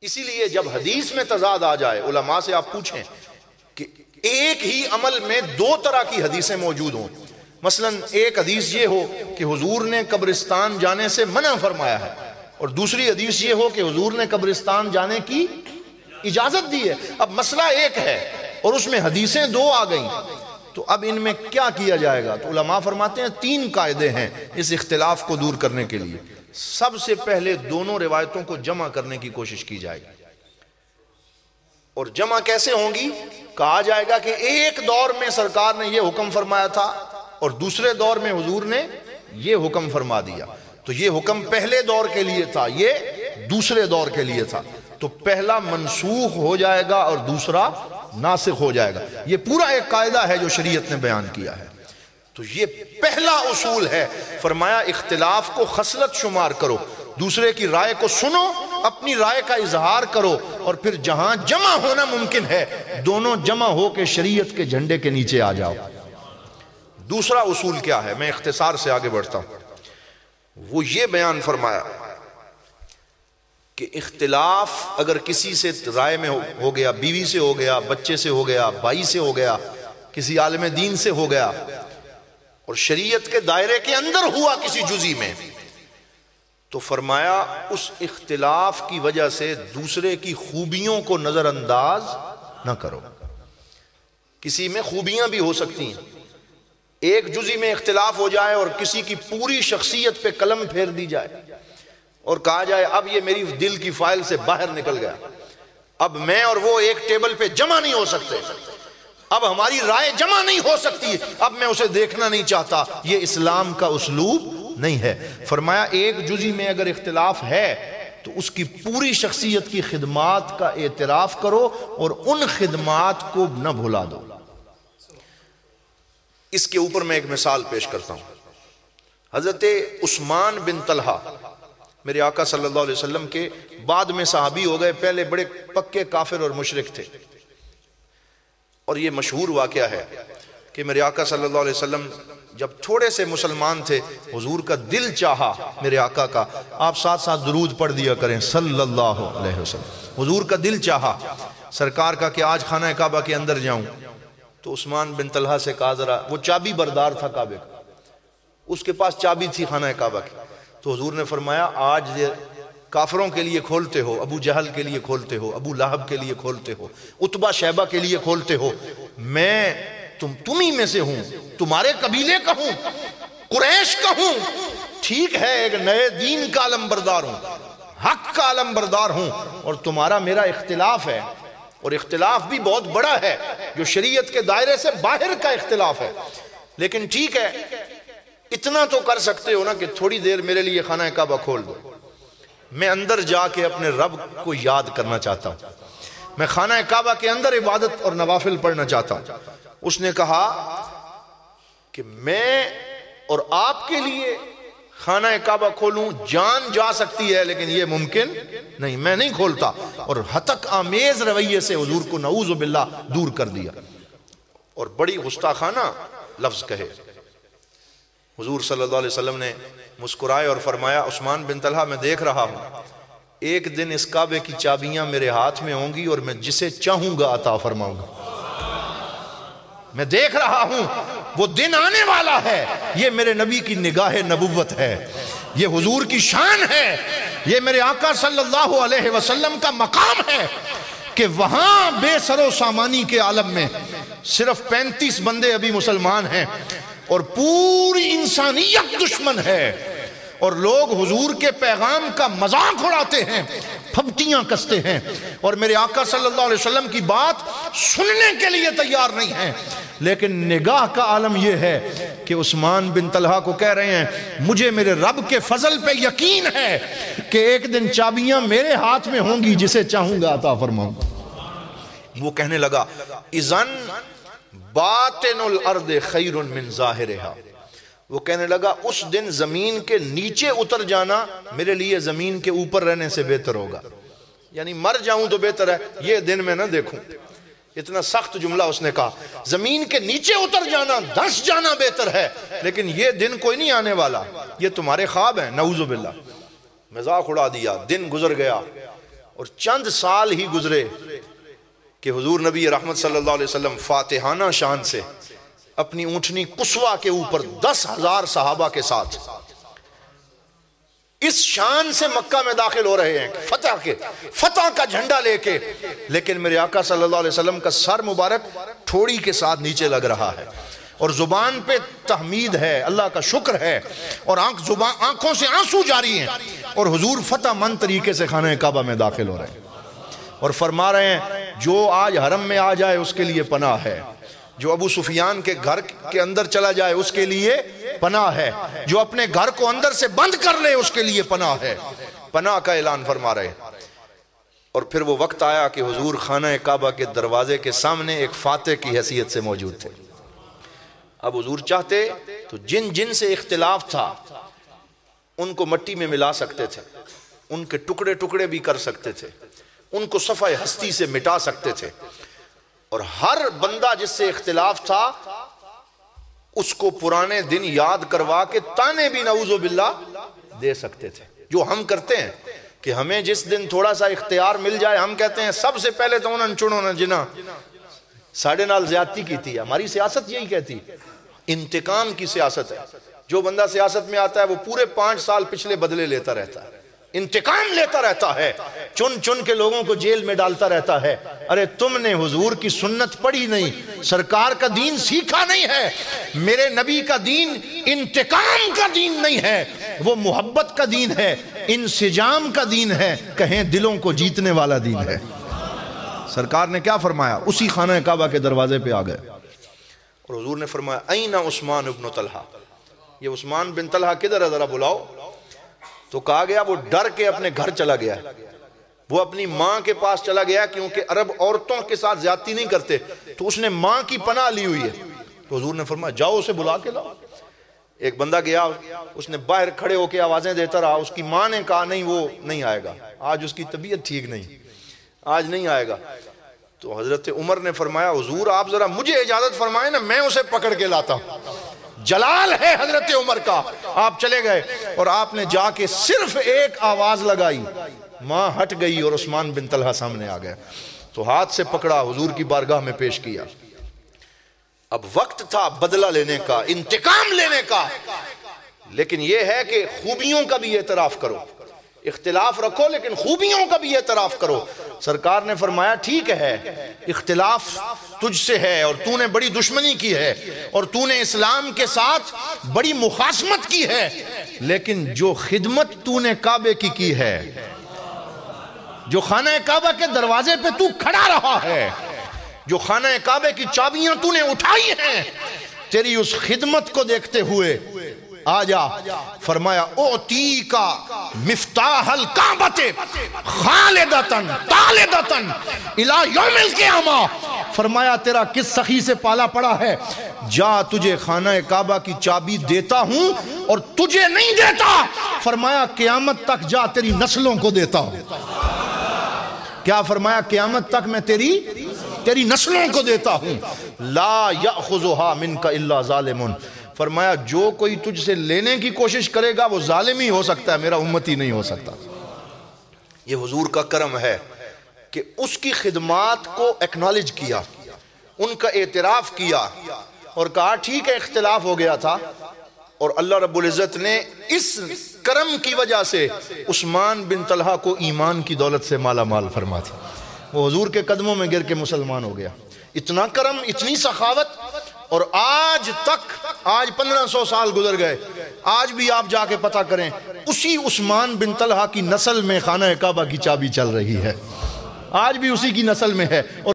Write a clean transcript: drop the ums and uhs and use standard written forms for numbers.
اسی لیے جب حدیث میں تضاد آ جائے، علماء سے آپ پوچھیں کہ ایک ہی عمل میں دو طرح کی حدیثیں موجود ہوں، مثلا ایک حدیث یہ ہو کہ حضور نے قبرستان جانے سے منع فرمایا ہے، اور دوسری حدیث یہ ہو کہ حضور نے قبرستان جانے کی اجازت دی ہے، اب مسئلہ ایک ہے اور اس میں حدیثیں دو آ گئیں، تو اب ان میں کیا کیا جائے گا؟ تو علماء فرماتے ہیں 3 قاعدے ہیں اس اختلاف کو دور کرنے کے لیے۔ سب سے پہلے دونوں روایتوں کو جمع کرنے کی کوشش کی جائے گی، اور جمع کیسے ہوں گی؟ کہا جائے گا کہ ایک دور میں سرکار نے یہ حکم فرمایا تھا اور دوسرے دور میں حضور نے یہ حکم فرما دیا، تو یہ حکم پہلے دور کے لیے تھا، یہ دوسرے دور کے لیے تھا، تو پہلا منسوخ ہو جائے گا اور دوسرا ناسخ ہو جائے گا۔ یہ پورا ایک قاعدہ ہے جو شریعت نے بیان کیا ہے، تو یہ پہلا اصول ہے۔ فرمایا اختلاف کو خصلت شمار کرو، دوسرے کی رائے کو سنو، اپنی رائے کا اظہار کرو، اور پھر جہاں جمع ہونا ممکن ہے دونوں جمع ہو کے شریعت کے جھنڈے کے نیچے آ جاؤ۔ دوسرا اصول کیا ہے؟ میں اختصار سے آگے بڑھتا ہوں۔ وہ یہ بیان فرمایا کہ اختلاف اگر کسی سے رائے میں ہو گیا، بیوی سے ہو گیا، بچے سے ہو گیا، بھائی سے ہو گیا، کسی عالم دین سے ہو گیا، اور شریعت کے دائرے کے اندر ہوا کسی جزئی میں، تو فرمایا اس اختلاف کی وجہ سے دوسرے کی خوبیوں کو نظر انداز نہ کرو۔ کسی میں خوبیاں بھی ہو سکتی ہیں، ایک جزئی میں اختلاف ہو جائے اور کسی کی پوری شخصیت پہ قلم پھیر دی جائے اور کہا جائے اب یہ میری دل کی فائل سے باہر نکل گیا، اب میں اور وہ ایک ٹیبل پہ جمع نہیں ہو سکتے، اب ہماری رائے جمع نہیں ہو سکتی، اب میں اسے دیکھنا نہیں چاہتا، یہ اسلام کا اسلوب نہیں ہے۔ فرمایا ایک جزئی میں اگر اختلاف ہے تو اس کی پوری شخصیت کی خدمات کا اعتراف کرو اور ان خدمات کو نہ بھلا دو۔ اس کے اوپر میں ایک مثال پیش کرتا ہوں۔ حضرت عثمان بن طلحہ میرے آقا صلی اللہ علیہ وسلم کے بعد میں صحابی ہو گئے، پہلے بڑے پکے کافر اور مشرک تھے، اور یہ مشہور واقعہ ہے کہ میرے آقا صلی اللہ علیہ وسلم جب تھوڑے سے مسلمان تھے، حضور کا دل چاہا میرے آقا کا، آپ ساتھ ساتھ درود پڑھ دیا کریں صلی اللہ علیہ وسلم، حضور کا دل چاہا سرکار کا کہ آج خانہ کعبہ کے اندر جاؤں، تو عثمان بن طلحہ سے کہا ذرا، وہ چابی بردار تھا کعبے کا، اس کے پاس چابی تھی خانہ کعبہ کی، تو حضور نے فرمایا آج یہ کافروں کے لیے کھولتے ہو، ابو جہل کے لیے کھولتے ہو، ابو لہب کے لیے کھولتے ہو، عتبہ شیبہ کے لیے کھولتے ہو، میں تمہیں میں سے ہوں، تمہارے قبیلے کا ہوں، قریش کا ہوں، ٹھیک ہے ایک نئے دین کا علم بردار ہوں، حق کا علم بردار ہوں، اور تمہارا میرا اختلاف ہے، اور اختلاف بھی بہت بڑا ہے جو شریعت کے دائرے سے باہر کا اختلاف ہے، لیکن ٹھیک ہے اتنا تو کر سکتے ہو نا کہ تھوڑی دیر میرے لیے خانہ کعبہ کھول دو، میں اندر جا کے اپنے رب کو یاد کرنا چاہتا ہوں، میں خانہ کعبہ کے اندر عبادت اور نوافل پڑھنا چاہتا ہوں۔ اس نے کہا کہ میں اور آپ کے لیے خانہ کعبہ کھولوں، جان جا سکتی ہے لیکن یہ ممکن نہیں، میں نہیں کھولتا، اور ہتک آمیز رویے سے حضور کو نعوذ باللہ دور کر دیا، اور بڑی گستاخانہ لفظ کہے۔ حضور صلی اللہ علیہ وسلم نے مسکرائے اور فرمایا عثمان بن طلحہ میں دیکھ رہا ہوں ایک دن اس کعبے کی چابیاں میرے ہاتھ میں ہوں گی اور میں جسے چاہوں گا عطا فرماؤں گا، میں دیکھ رہا ہوں وہ دن آنے والا ہے، یہ میرے نبی کی نگاہ نبوت ہے، یہ حضور کی شان ہے، یہ میرے آقا صلی اللہ علیہ وسلم کا مقام ہے کہ وہاں بے سر و سامانی کے عالم میں صرف 35 بندے ابھی مسلمان ہیں اور پوری انسانیت دشمن ہے، اور لوگ حضور کے پیغام کا مذاق اڑاتے ہیں، پھپتیاں کستے ہیں، اور میرے آقا صلی اللہ علیہ وسلم کی بات سننے کے لیے تیار نہیں ہیں، لیکن نگاہ کا عالم یہ ہے کہ عثمان بن طلحہ کو کہہ رہے ہیں مجھے میرے رب کے فضل پہ یقین ہے کہ ایک دن چابیاں میرے ہاتھ میں ہوں گی، جسے چاہوں گا عطا فرماؤں۔ وہ کہنے لگا اذن باطن الارض خیر من ظاہرہا، وہ کہنے لگا اس دن زمین کے نیچے اتر جانا میرے لیے زمین کے اوپر رہنے سے بہتر ہوگا، یعنی مر جاؤں تو بہتر ہے، یہ دن میں نہ دیکھوں۔ اتنا سخت جملہ اس نے کہا، زمین کے نیچے اتر جانا دھنس جانا بہتر ہے، لیکن یہ دن کوئی نہیں آنے والا، یہ تمہارے خواب ہیں، نعوذ باللہ۔ مذاق اڑا دیا، دن گزر گیا، اور چند سال ہی گزرے کہ حضور نبی رحمت صلی اللہ علیہ وسلم فاتحانہ شان سے اپنی اونٹنی قصوہ کے اوپر 10,000 صحابہ کے ساتھ اس شان سے مکہ میں داخل ہو رہے ہیں، فتح کا جھنڈا لے کے، لیکن میرے آقا صلی اللہ علیہ وسلم کا سر مبارک ٹھوڑی کے ساتھ نیچے لگ رہا ہے اور زبان پہ تحمید ہے، اللہ کا شکر ہے، اور آنکھوں سے آنسو جاری ہیں، اور حضور فتح مند طریقے سے خانہ کعبہ میں داخل ہو رہے ہیں اور فرما رہے ہیں جو آج حرم میں آ جائے اس کے لیے پناہ ہے، جو ابو سفیان کے گھر کے اندر چلا جائے اس کے لیے پناہ ہے، جو اپنے گھر کو اندر سے بند کر لے اس کے لیے پناہ ہے، پناہ کا اعلان فرما رہے ہیں۔ اور پھر وہ وقت آیا کہ حضور خانہ کعبہ کے دروازے کے سامنے ایک فاتح کی حیثیت سے موجود تھے۔ اب حضور چاہتے تو جن جن سے اختلاف تھا ان کو مٹی میں ملا سکتے تھے، ان کے ٹکڑے ٹکڑے بھی کر سکتے تھے، ان کو صفحہ ہستی سے مٹا سکتے تھے، اور ہر بندہ جس سے اختلاف تھا اس کو پرانے دن یاد کروا کے تانے بھی نعوذ باللہ دے سکتے تھے، جو ہم کرتے ہیں کہ ہمیں جس دن تھوڑا سا اختیار مل جائے ہم کہتے ہیں سب سے پہلے تو انہوں نے چنو نہ جنا ساڑھے نال زیادتی کی تھی۔ ہماری سیاست یہی کہتی، انتقام کی سیاست ہے۔ جو بندہ سیاست میں آتا ہے وہ پورے 5 سال پچھلے بدلے لیتا رہتا ہے، انتقام لیتا رہتا ہے، چن چن کے لوگوں کو جیل میں ڈالتا رہتا ہے۔ ارے تم نے حضور کی سنت پڑھی نہیں، سرکار کا دین سیکھا نہیں ہے۔ میرے نبی کا دین انتقام کا دین نہیں ہے، وہ محبت کا دین ہے، انسجام کا دین ہے، کہیں دلوں کو جیتنے والا دین ہے۔ سرکار نے کیا فرمایا؟ اسی خانہ کعبہ کے دروازے پہ آ گئے اور حضور نے فرمایا اینا عثمان ابن طلحہ، یہ عثمان بن طلحہ کدھر ہے ذرا بلاؤ۔ تو کہا گیا وہ ڈر کے اپنے گھر چلا گیا، وہ اپنی ماں کے پاس چلا گیا، کیونکہ عرب عورتوں کے ساتھ زیادتی نہیں کرتے، تو اس نے ماں کی پناہ لی ہوئی ہے۔ تو حضور نے فرمایا جاؤ اسے بلا کے لاؤ۔ ایک بندہ گیا، اس نے باہر کھڑے ہو کے آوازیں دیتا رہا، اس کی ماں نے کہا نہیں وہ نہیں آئے گا، آج اس کی طبیعت ٹھیک نہیں، آج نہیں آئے گا۔ تو حضرت عمر نے فرمایا حضور آپ ذرا مجھے اجازت فرمائیں نا، میں اسے پکڑ کے لاتا ہوں۔ جلال ہے حضرت عمر کا۔ آپ چلے گئے اور آپ نے جا کے صرف ایک آواز لگائی، ماں ہٹ گئی اور عثمان بن طلحہ سامنے آ گئے، تو ہاتھ سے پکڑا حضور کی بارگاہ میں پیش کیا۔ اب وقت تھا بدلہ لینے کا، انتقام لینے کا، لیکن یہ ہے کہ خوبیوں کا بھی اعتراف کرو، اختلاف رکھو لیکن خوبیوں کا بھی اعتراف کرو۔ سرکار نے فرمایا ٹھیک ہے اختلاف تجھ سے ہے اور تو نے بڑی دشمنی کی ہے اور تو نے اسلام کے ساتھ بڑی مخاصمت کی ہے، لیکن جو خدمت تو نے کعبے کی ہے، جو خانہ کعبہ کے دروازے پہ تو کھڑا رہا ہے، جو خانہ کعبے کی چابیاں تو نے اٹھائی ہیں، تیری اس خدمت کو دیکھتے ہوئے آجا۔ فرمایا اوتی کا مفتاح الکعبۃ خالدتن طالدتن الی یوم القیامہ۔ فرمایا تیرا کس سخی سے پالا پڑا ہے، جا تجھے خانہ کعبہ کی چابی دیتا ہوں اور تجھے نہیں دیتا، فرمایا قیامت تک جا تیری نسلوں کو دیتا ہوں۔ کیا فرمایا؟ قیامت تک میں تیری نسلوں کو دیتا ہوں۔ لا یأخذها منک الا ظالم، فرمایا جو کوئی تجھ سے لینے کی کوشش کرے گا وہ ظالم ہی ہو سکتا ہے، میرا امتی نہیں ہو سکتا۔ یہ حضور کا کرم ہے کہ اس کی خدمات کو ایکنالج کیا، ان کا اعتراف کیا اور کہا ٹھیک ہے اختلاف ہو گیا تھا، اور اللہ رب العزت نے اس کرم کی وجہ سے عثمان بن طلحہ کو ایمان کی دولت سے مالا مال فرما دی۔ وہ حضور کے قدموں میں گر کے مسلمان ہو گیا۔ اتنا کرم، اتنی سخاوت، اور آج تک، آج 1500 سال گزر گئے، آج بھی آپ جا کے پتہ کریں اسی عثمان بن طلحہ کی نسل میں خانہ کعبہ کی چابی چل رہی ہے، آج بھی اسی کی نسل میں ہے، اور